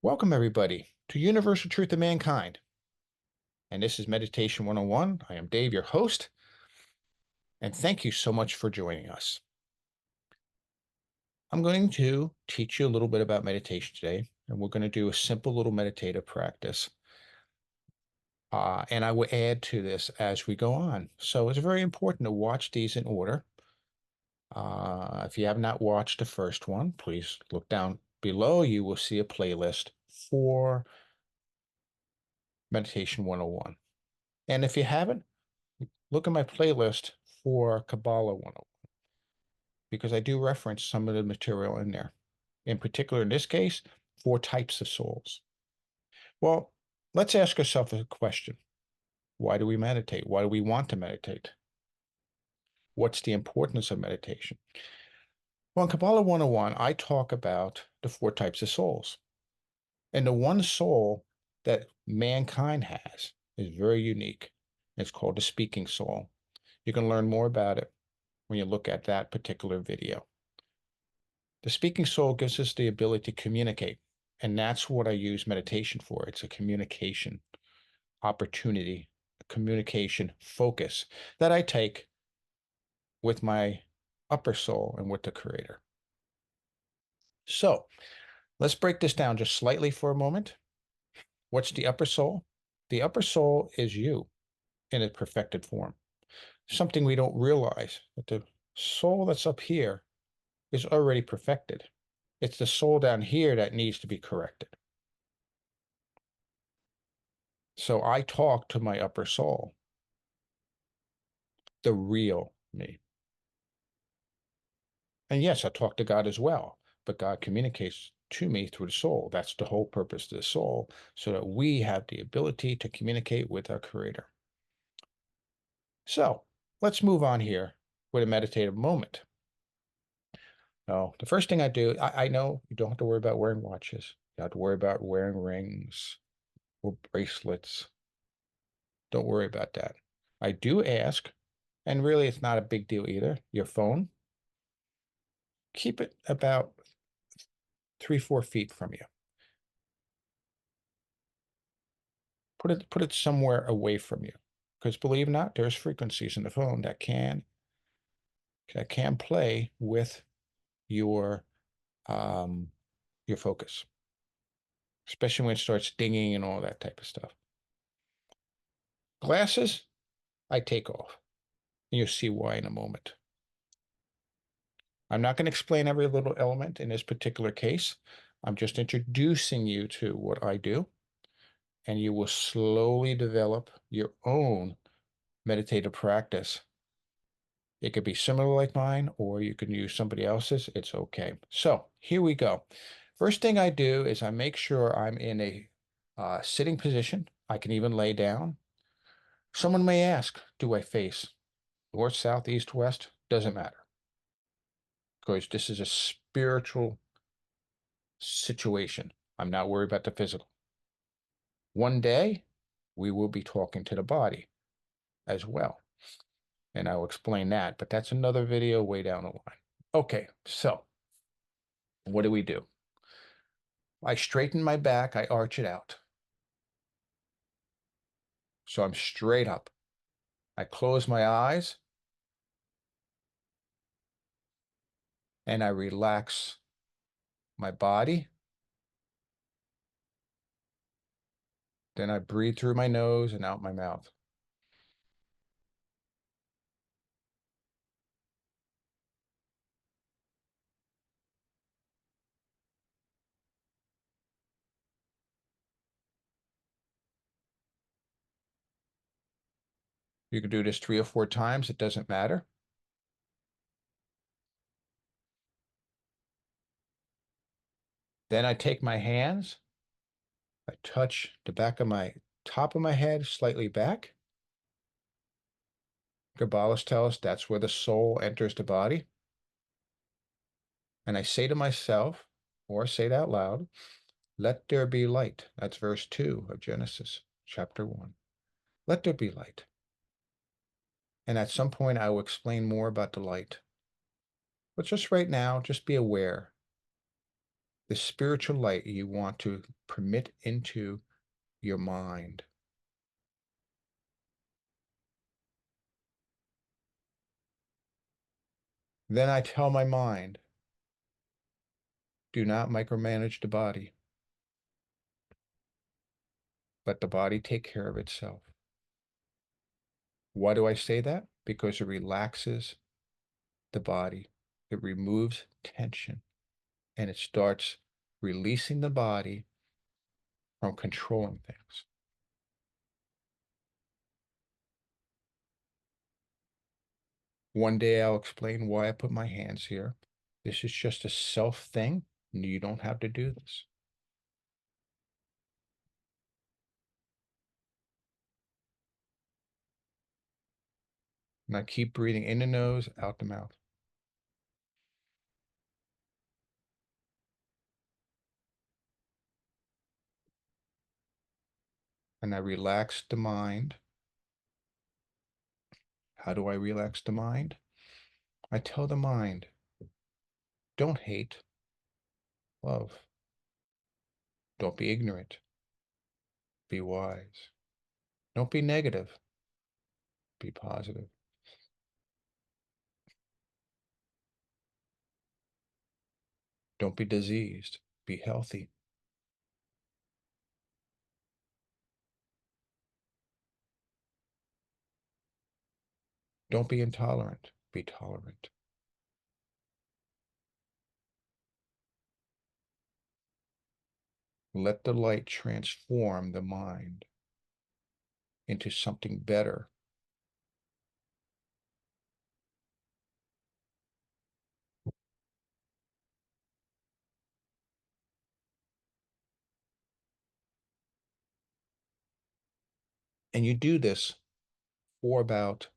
Welcome, everybody, to Universal Truth of Mankind. And this is Meditation 101. I am Dave, your host, and thank you so much for joining us. I'm going to teach you a little bit about meditation today, and we're going to do a simple little meditative practice. And I will add to this as we go on. So it's very important to watch these in order. If you have not watched the first one, please look down below. You will see a playlist for Meditation 101. And if you haven't, look at my playlist for Kabbalah 101 because I do reference some of the material in there. In particular, in this case, 4 types of souls. Well, let's ask ourselves a question. Why do we meditate? Why do we want to meditate? What's the importance of meditation? Well, in Kabbalah 101, I talk about the 4 types of souls. And the one soul that mankind has is very unique. It's called the speaking soul. You can learn more about it when you look at that particular video. The speaking soul gives us the ability to communicate, and that's what I use meditation for. It's a communication opportunity, a communication focus that I take with my upper soul and with the Creator. So let's break this down just slightly for a moment. What's the upper soul? The upper soul is you in a perfected form. Something we don't realize, that the soul that's up here is already perfected. It's the soul down here that needs to be corrected. So I talk to my upper soul, the real me. And yes, I talk to God as well, but God communicates to me through the soul. That's the whole purpose of the soul, so that we have the ability to communicate with our Creator. So let's move on here with a meditative moment. Now, the first thing I do, I know you don't have to worry about wearing watches. You don't have to worry about wearing rings or bracelets. Don't worry about that. I do ask, and really it's not a big deal either, your phone, keep it about 3, 4 feet from you. Put it somewhere away from you. Because believe it or not, there's frequencies in the phone that can play with your your focus, especially when it starts dinging and all that type of stuff. Glasses, I take off. And you'll see why in a moment. I'm not going to explain every little element in this particular case. I'm just introducing you to what I do, and you will slowly develop your own meditative practice. It could be similar like mine, or you can use somebody else's. It's okay. So here we go. First thing I do is I make sure I'm in a sitting position. I can even lay down. Someone may ask, do I face north, south, east, west? Doesn't matter. Because this is a spiritual situation. I'm not worried about the physical. One day, we will be talking to the body as well. And I'll explain that, but that's another video way down the line. Okay, so what do? I straighten my back, I arch it out. So I'm straight up. I close my eyes and I relax my body. Then I breathe through my nose and out my mouth. You can do this 3 or 4 times, it doesn't matter. Then I take my hands, I touch the back of my top of my head slightly back. Kabbalists tell us that's where the soul enters the body. And I say to myself, or say it out loud, let there be light. That's verse 2 of Genesis, chapter 1. Let there be light. And at some point, I will explain more about the light. But just right now, just be aware the spiritual light you want to permit into your mind. Then I tell my mind, do not micromanage the body. Let the body take care of itself. Why do I say that? Because it relaxes the body. It removes tension and it starts releasing the body from controlling things. One day I'll explain why I put my hands here. This is just a self thing. You don't have to do this. And I keep breathing in the nose, out the mouth. And I relax the mind. How do I relax the mind? I tell the mind, don't hate, love. Don't be ignorant, be wise. Don't be negative, be positive. Don't be diseased, be healthy. Don't be intolerant, be tolerant. Let the light transform the mind into something better. And you do this for about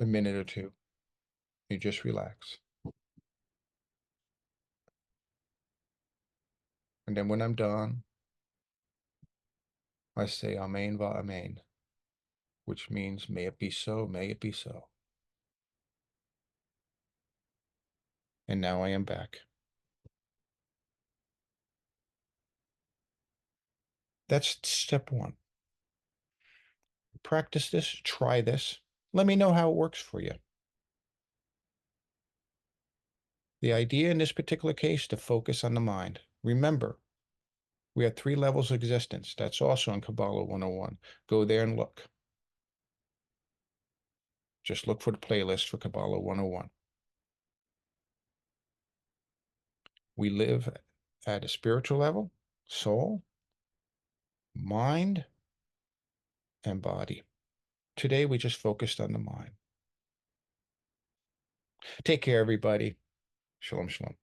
a minute or two. You just relax. And then when I'm done, I say Amen va Amen, which means may it be so, may it be so. And now I am back. That's step one. Practice this, try this. Let me know how it works for you. The idea in this particular case to focus on the mind. Remember, we have 3 levels of existence. That's also in Kabbalah 101. Go there and look. Just look for the playlist for Kabbalah 101. We live at a spiritual level, soul, mind, and body. Today, we just focused on the mind. Take care, everybody. Shalom, shalom.